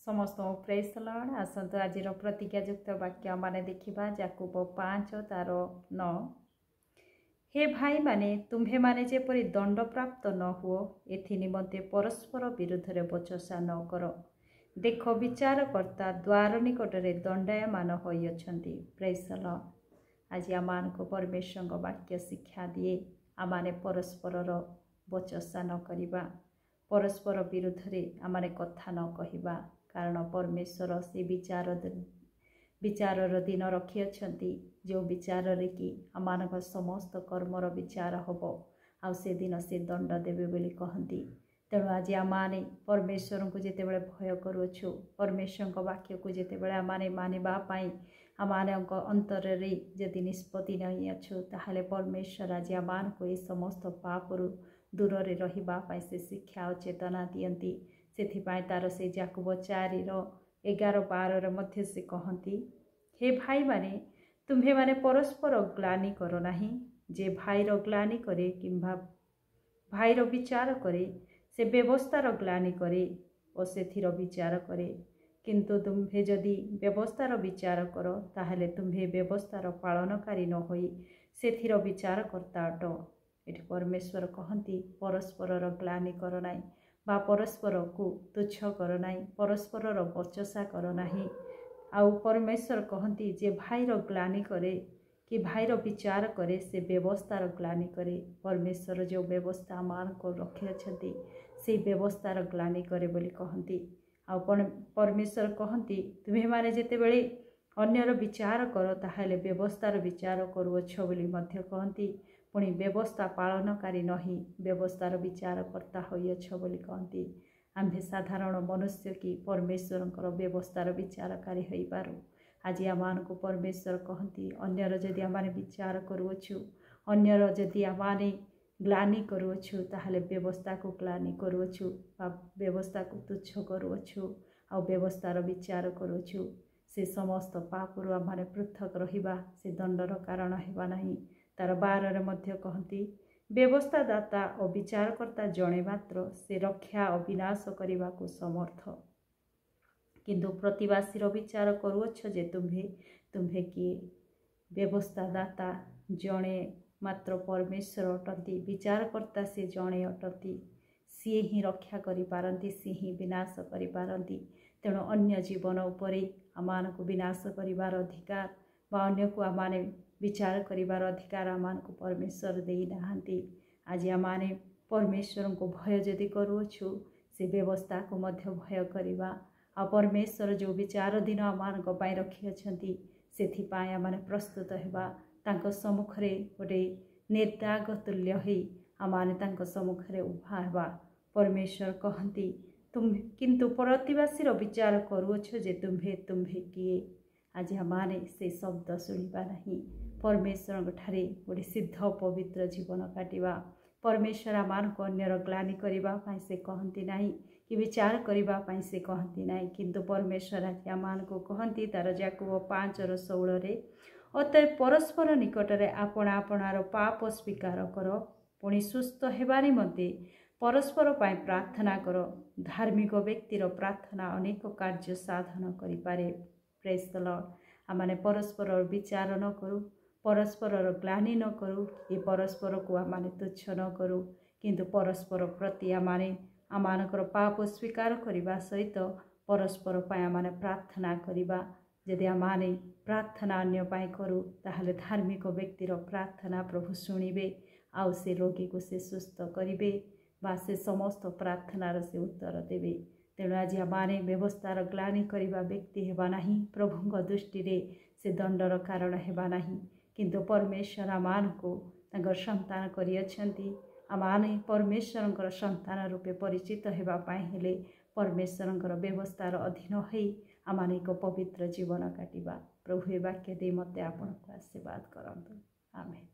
समस्त praise the Lord. आसतु आज प्रतिज्ञायुक्त वाक्य माने देखिबा याकूब 5 तार 9। हे भाई माने तुम्हे माने जेपरि दंड प्राप्त न हुओ एथि निमंते परस्पर विरुद्ध रे बचसा न कर। देख विचारकर्ता द्वार निकटरे दंडायमान होई अछंती। Praise the Lord. आज आमान को परमेश्वर वाक्य शिक्षा दिए आमाने परस्परर बचसा न करिबा, परस्पर विरुद्ध रे आमाने कथा न कहिबा, कारण परमेश्वर से विचारर दिन रखी अछंती जो विचार रे कि आमान समस्त कर्मर विचार हब आ से दिन से दंड देवे बोली कहती। तेणु आज आमाने परमेश्वर को जिते बड़े भय करुछु, परमेश्वर वाक्य को जिते बड़े आमाने मानिबा पाई आमाने अंतर रे यदि निष्पत्ति नहीं अच्छु ताहले परमेश्वर आज आमान को ये समस्त पापरु दूर रे रहिबा पाई से शिक्षा और चेतना दियंती। सेथिपाई तार से याकूब 4:11-12 मध्य से कहती, हे भाई माने तुम्हे माने परस्पर ग्लानि करो नाही। जे भाईर ग्लानि करे किंबा भाईर विचार करे से व्यवस्थार ग्लानि करे और सेथिर विचार करे, किंतु तुम्हे जदि व्यवस्थार विचार करो ताहले तुम्हे व्यवस्थार पालनकारी न होई सेथिर विचार करता अट। एठी परमेश्वर कहती परस्परर ग्लानि करो नाई बा परस्पर को तुच्छ कर नाई, परस्परर बचसा कर नाही। आउ परमेश्वर कहती जे भाईर ग्लानि करे कि भाईर विचार करे से व्यवस्थार ग्लानि करे। परमेश्वर जो व्यवस्था मान को रखी अछंती से व्यवस्थार ग्लानि करे बोली कहती। आउ परमेश्वर कहती तुम्हें माने जेतेबेले अन्यर विचार कर ताहले व्यवस्थार विचार करुअछ बोली मध्य कहती। पुणी व्यवस्था पालनकारी नहीं व्यवस्थार विचार करता होइअछ बोली कहती। आम्भे साधारण मनुष्य कि परमेश्वर व्यवस्थार विचारकारी हो पारू। आज आमान को परमेश्वर कहती अन्यर जदि आमाने विचार करुअछु, अन्यर जदि आमाने ग्लानि करुअछु ताहले व्यवस्था को ग्लानि करुअछु बा व्यवस्था को तुच्छ करुअछु आ व्यवस्थार विचार करुअछु से समस्त पापरु आमाने पृथक रहिबा से दंडर कारण हेबा नाही। तार 12 मध्य कहती व्यवस्था दाता और विचारकर्ता जणे मात्र से रक्षा और विनाश करने को समर्थ, किंतु प्रतिवासीर विचार करुअछ जे तुम्हे किए। व्यवस्था दाता जणे मात्र परमेश्वर अटंती, विचारकर्ता से जणे अटंती, सी ही रक्षा करि पारंती, सी ही विनाश करि पारंती। तेणु अन्य जीवन उपरे आमान को विनाश करिवार अधिकार बा अन्य को आमाने विचार करिवार अधिकार आमान को परमेश्वर देई नाहांती। आज आमाने परमेश्वर को भय जदि करुअछु से व्यवस्था को मध्य भय करिबा आ परमेश्वर जो विचार दिन आमान को पाई रखी अछंती सेथिपाई आमाने प्रस्तुत हेबा तांको सम्मुखरे गोटे निर्दाग तुल्य होई आमाने तांको सम्मुखरे उभा हेबा। परमेश्वर कहती तुम किंतु प्रतिवासीर विचार करुअछ जे तुम्हे किए। आज आमाने से शब्द शुणिबा नहीं, परमेश्वर ठारे गोटे सिद्ध पवित्र जीवन काटिबा। परमेश्वर आमान को अन्यर ग्लानि करिबा पाई से कहती नहीं कि विचार करिबा पाई से कहती नहीं, किंतु परमेश्वर आज आमान को कहती तार याकूब 5:16 अतएव परस्पर निकटरे आपणा आपणार पाप स्वीकार कर, पुणी सुस्थ हेबा निमंते परस्पर पाई प्रार्थना कर। धार्मिक व्यक्तिर प्रार्थना अनेक कार्य साधन करिपारे। Praise the Lord. आमाने परस्पर विचार न करू, परस्पर ग्लानि न करू, ये परस्पर को आमाने तुच्छ न करू, किंतु परस्पर प्रति आमाने आमानकर पाप स्वीकार करिबा सहित परस्पर पाई आमाने प्रार्थना करिबा। यदि आमाने प्रार्थना अन्य पाई करू ताहले धार्मिक व्यक्तिर प्रार्थना प्रभु शुणिबे आउ से रोगी को से सुस्थ करिबे बा से समस्त प्रार्थनार से उत्तर देवे। तेणु आज आमाने व्यवस्थार ग्लानि करिबा व्यक्ति हेबा नाही, प्रभुंक दृष्टि रे से दंडर कारण हेबा नाही, किंतु परमेश्वर आमान को तांकर संतान करि अछंती। आमाने परमेश्वरंकर संतान रूपे परिचित हेबा पाई हेले परमेश्वरंकर व्यवस्थार अधीन होई आमाने एक पवित्र जीवन काटिबा। प्रभु ए वाक्य दे मते आपनको आशीर्वाद करंतु। आमेन।